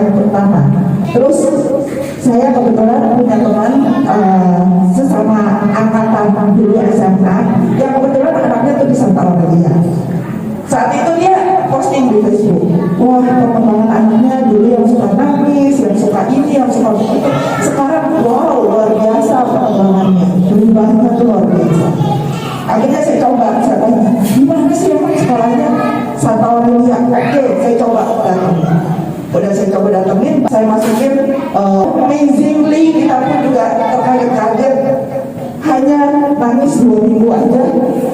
yang pertama. Terus saya kebetulan punya teman sesama angkatan dulu SMK yang kebetulan anaknya tuh di Santa Aurelia. Saat itu dia posting di Facebook, wah perkembangan anaknya dulu yang suka nangis, yang suka ini, yang suka begitu. Sekarang wow luar biasa perkembangannya, berubahnya tuh luar biasa. Akhirnya saya coba, saya tanya, gimana sih emang sekolahnya Santa Aurelia? Oke, saya coba datangin. Udah saya coba datengin, saya masukin amazingly, kita pun juga terkaget-kaget. Hanya nangis 2 minggu aja,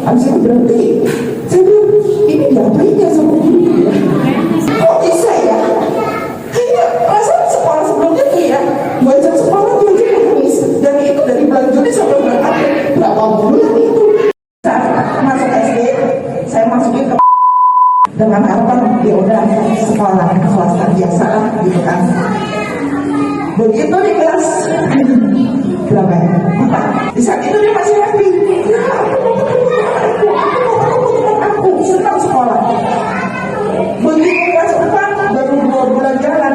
habis itu berhenti. Saya bilang, ini diapain ya sama dulu ya? Kok bisa ya? Kayak perasaan sekolah sebelumnya tuh ya, 2 jam sekolah 2 jam nangis. Dan itu dari bulan Juli sampai bulan April, berapa bulan itu? Saat masuk SD, saya masukin ke dengan harapan ya udah sekolah swasta biasa lah gitu kan. Begitu di kelas berapa ya? 4. Di saat itu dia masih happy. Ya aku senang sekolah. Begitu kelas 4 baru 2 bulan jalan.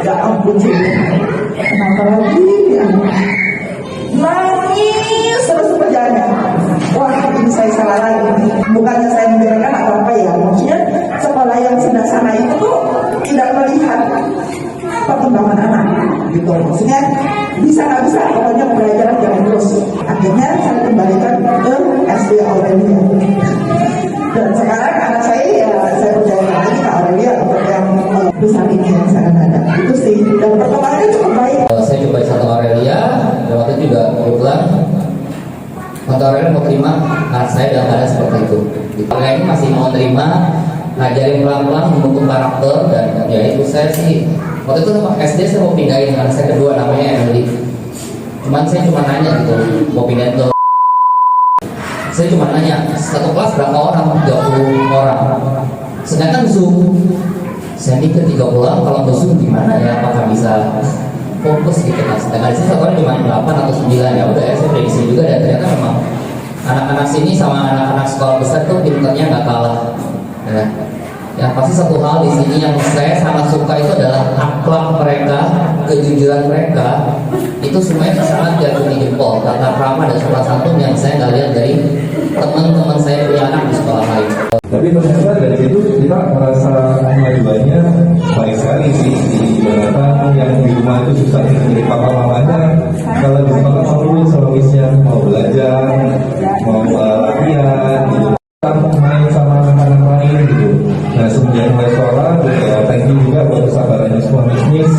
Ya ampun sih. Kenapa lagi ya? Nangis terus berjalan. Wah ini saya salah lagi. Bukannya saya membiarkan atau apa ya. Maksudnya sekolah yang sebelah sana itu tuh tidak melihat perkembangan anak gitu. Maksudnya bisa nggak bisa, pokoknya pembelajaran jalan terus. Akhirnya saya kembalikan ke SD Aurelia. Dan sekarang anak saya ya saya percayakan lagi ke Aurelia untuk yang besar ini yang saya ada. Itu sih. Dan perkembangannya cukup baik. Saya coba Santa Aurelia, dan waktu itu juga kebetulan Santa Aurelia mau terima anak saya dalam keadaan seperti itu. Karena ini masih mau terima, ngajarin pelan-pelan membentuk karakter, dan ya itu saya sih waktu itu SD saya mau pindahin anak saya kedua namanya Emily. Cuman saya cuma nanya gitu, mau pindahin ke saya cuma nanya, satu kelas berapa orang? 30 orang. Sedangkan Zoom, saya mikir 30 orang kalau ke Zoom gimana ya, apakah bisa fokus gitu kan. Sedangkan sih satu orang cuma 8 atau 9, ya udah ya saya prediksi juga, dan ternyata memang anak-anak sini sama anak-anak sekolah besar tuh pinternya nggak kalah ya. Yang pasti satu hal di sini yang saya sangat suka itu adalah akhlak mereka, kejujuran mereka. Itu semuanya sangat jatuh di jempol. Tata krama dan sopan santun yang saya nggak lihat dari teman-teman saya punya anak di sekolah lain. Tapi ternyata dari situ kita merasa kemajuannya baik sekali sih. Ternyata yang di rumah itu susah jadi papa mamanya. Kalau di sekolah selalu selalunya mau belajar, mau latihan, gitu. Main sama anak-anak lain gitu. Nah semenjak mulai sekolah, thank you juga buat kesabarannya semua bisnis.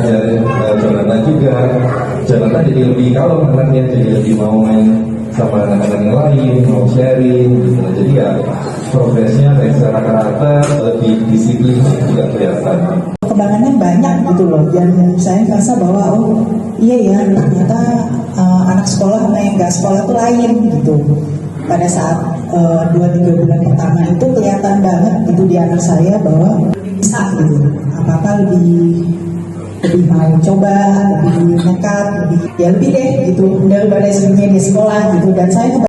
Dari Jonathan juga, Jonathan jadi lebih kalem anaknya, jadi lebih mau main sama anak-anak yang lain, mau sharing gitu. Jadi ya progresnya dari secara karakter lebih disiplin juga kelihatan. Perkembangannya banyak gitu loh, dan saya merasa bahwa oh iya ya ternyata anak sekolah sama yang nggak sekolah tuh lain gitu. Pada saat 2-3 bulan pertama itu kelihatan banget itu di anak saya bahwa bisa gitu, apa-apa lebih mau coba, lebih nekat, lebih deh gitu daripada sebelumnya di sekolah gitu. Dan saya